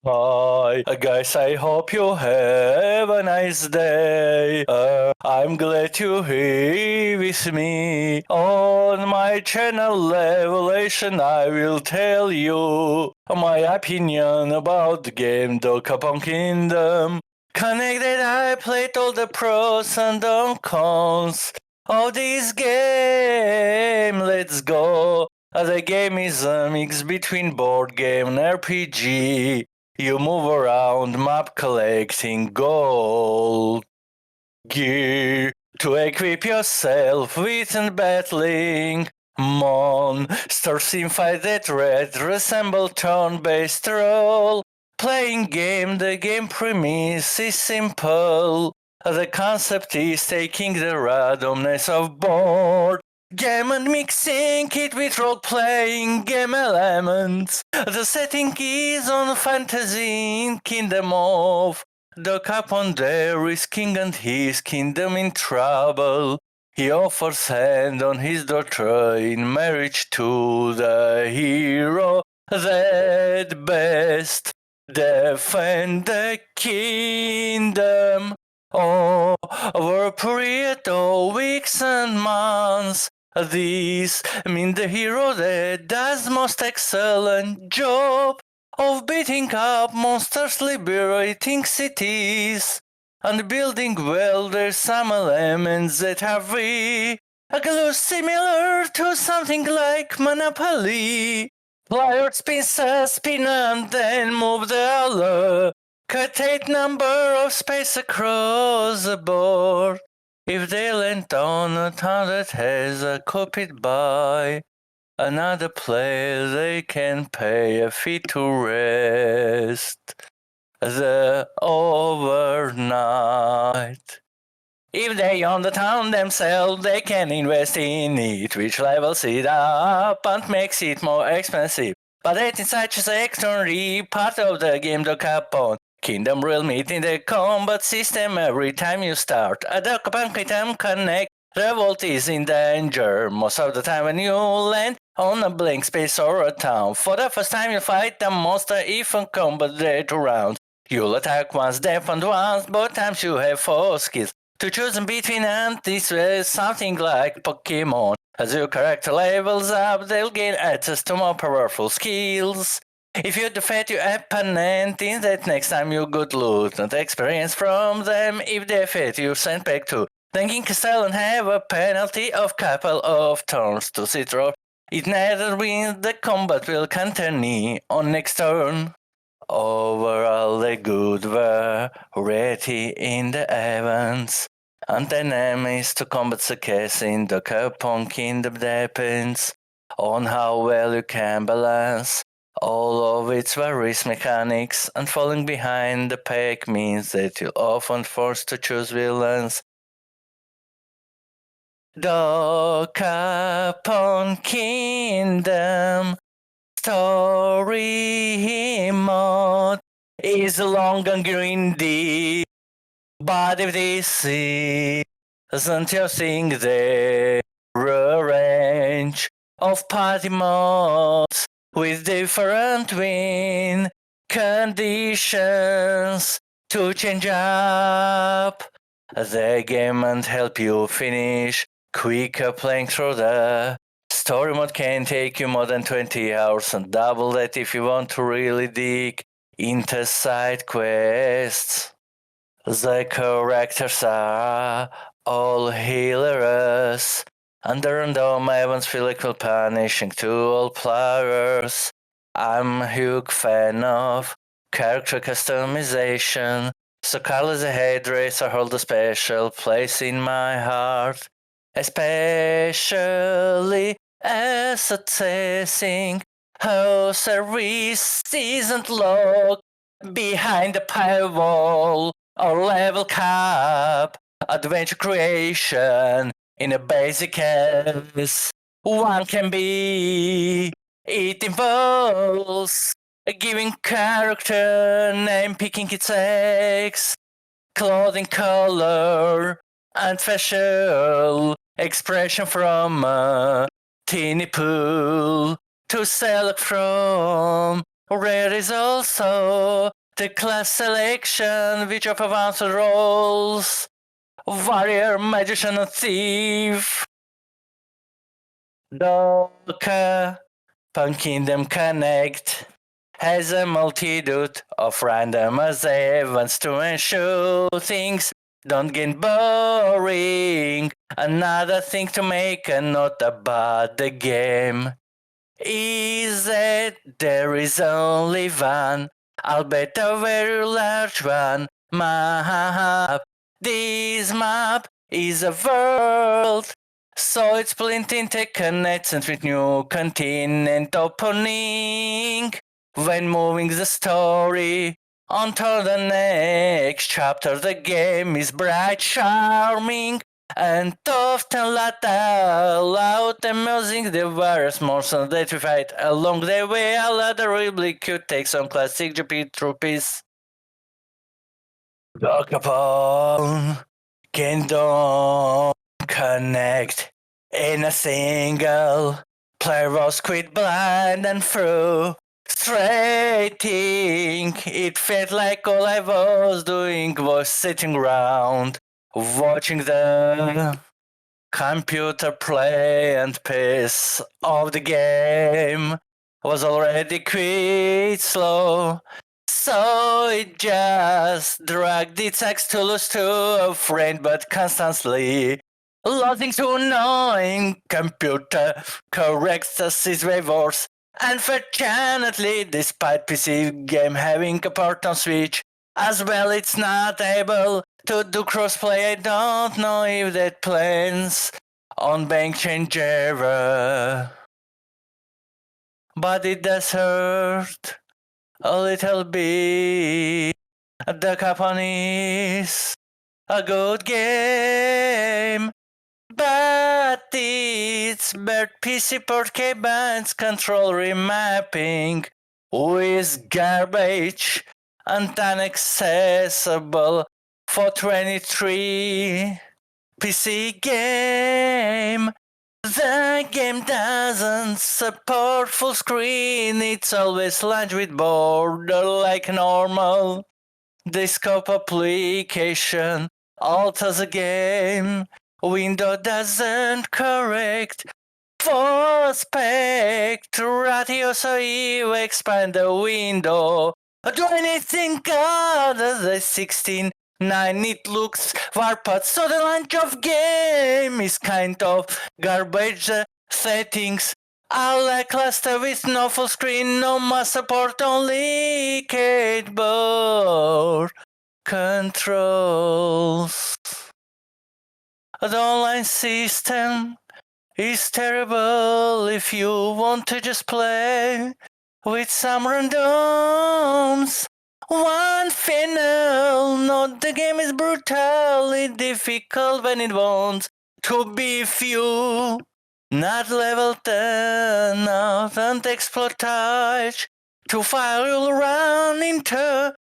Hi, guys, I hope you have a nice day. I'm glad you're here with me. On my channel Levelation, I will tell you my opinion about the game Dokapon Kingdom. Connected, I played all the pros and the cons of this game. Let's go. The game is a mix between board game and RPG. You move around map collecting gold gear to equip yourself with and battling monsters in fight that resemble turn-based role. Playing game, the game premise is simple. The concept is taking the randomness of board game and mixing it with role-playing game elements. The setting is on fantasy in kingdom of Dokapon. There is king and his kingdom in trouble. He offers hand on his daughter in marriage to the hero that best defend the kingdom. Over a period of weeks and months, these mean the hero that does most excellent job of beating up monsters, liberating cities, and building well. There's some elements that are very similar to something like Monopoly. Players spin and then move the other. Cut number of space across the board. If they land on a town that has a copied by another player, they can pay a fee to rest the overnight. If they own the town themselves, they can invest in it, which levels it up and makes it more expensive. But that is such a extraordinary part of the game Dokapon. Kingdom will meet in the combat system every time you start. A dokaponkingdomconnect. Revolt is in danger most of the time when you land on a blank space or a town. For the first time you fight a monster if in combat rate rounds. You'll attack once, defend once, both times you have 4 skills to choose between, and this is something like Pokemon. As your character levels up, they'll gain access to more powerful skills. If you defeat your opponent, in that next time you get loot and experience from them. If they defeat you, send back to the castle and have a penalty of couple of turns to sit row. It neither wins, the combat will continue on next turn. Overall, the good variety in the events, and the enemies to combat success in Dokapon Kingdom depends on how well you can balance all of its various mechanics, and falling behind the pack means that you're often forced to choose villains. Dokapon Kingdom story mode is long and grindy, but if this isn't your thing, there are a range of party modes with different win conditions to change up the game and help you finish quicker playing through the story mode. Can take you more than 20 hours and double that if you want to really dig into side quests. The characters are all hilarious, and the random events feel equal punishing to all players. I'm a huge fan of character customization, so Carl as a hairdresser holds a special place in my heart, especially as assessing how service isn't locked behind the paywall or level cap. Adventure creation in a basic case one can be. It involves giving character name, picking its sex, clothing color, and facial expression from a teeny pool to select from. Rare is also the class selection, which of advanced roles, warrior, magician, and thief. Dokapon Connect has a multitude of random events to ensure things don't get boring. Another thing to make a note about the game is that there is only one, albeit a very large one, map. This map is a world, so it's split into connections with new continent opening. When moving the story onto the next chapter, the game is bright, charming, and often loud amusing. The various monsters that we fight along the way are adorably cute takes on classic GP trophies. Dokapon Kingdom Connect in a single player was quite blind and frustrating. It felt like all I was doing was sitting around watching the computer play, and pace of the game was already quite slow. So it just dragged its axe to lose to a friend, but constantly losing to annoying computer corrects its waivers. Unfortunately, despite PC game having a port on Switch, as well it's not able to do crossplay. I don't know if that plans on bank changer, but it does hurt a little bit. Dokapon is a good game, but it's bad PC port cabins control remapping with garbage and inaccessible for 23 PC game. The game doesn't support full screen, it's always launched with border like normal. The scope application alters the game. Window doesn't correct for aspect ratio, so you expand the window. Do anything other than 16:9, it looks warped, so the launch of game is kind of garbage. Settings are lackluster with no full screen, no mouse support, only keyboard controls. The online system is terrible if you want to just play with some randoms. One final note, the game is brutally difficult when it wants to be few. Not leveled enough and exploitage to fire you'll run into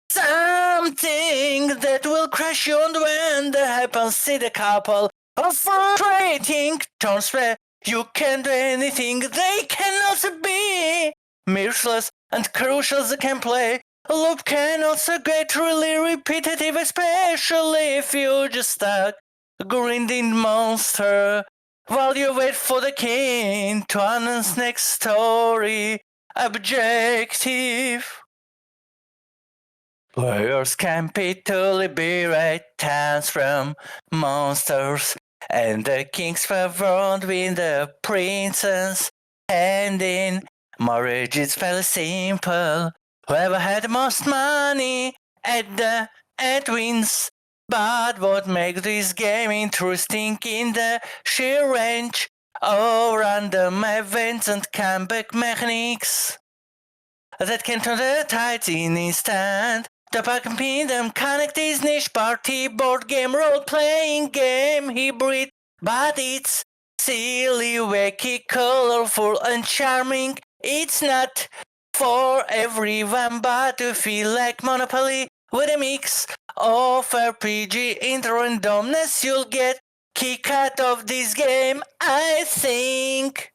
something that will crash you, and when that happens, see the couple of frustrating turns where you can't do anything. They can also be merciless and crucial as the gameplay. Loop can also get really repetitive, especially if you just stuck a grinding monster while you wait for the king to announce next story objective. Players can totally liberate towns from monsters, and the king's favorite with the princess. And in marriage it's fairly simple. Whoever had the most money at wins. But what makes this game interesting in the sheer range of random events and comeback mechanics that can turn the tides in instant. Dokapon is niche party board game, role-playing game hybrid, but it's silly, wacky, colorful, and charming. It's not for everyone, but to feel like Monopoly with a mix of RPG and randomness, you'll get kick out of this game, I think.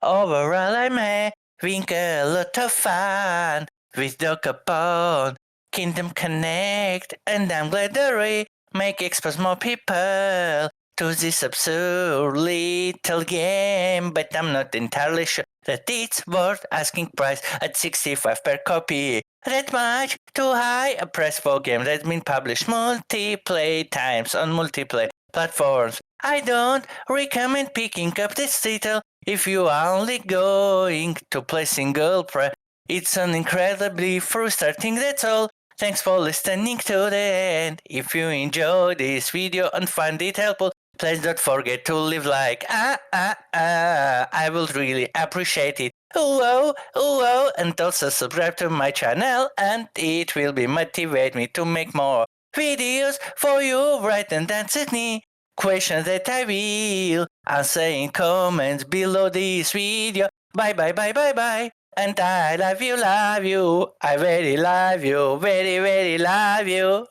Overall, I'm having a lot of fun with Dokapon, Kingdom Connect, and I'm glad that we make expose more people to this absurd little game, but I'm not entirely sure that it's worth asking price at 65 per copy. That much too high a price for a game that's been published multiple times on multiple platforms. I don't recommend picking up this title if you are only going to play single player. It's an incredibly frustrating, that's all. Thanks for listening to the end. If you enjoyed this video and find it helpful, please don't forget to leave like I will really appreciate it. And also subscribe to my channel, and it will be motivate me to make more videos for you. Right, and that's it. Questions that I will answer in comments below this video. Bye. And I love you. I very love you. Very love you.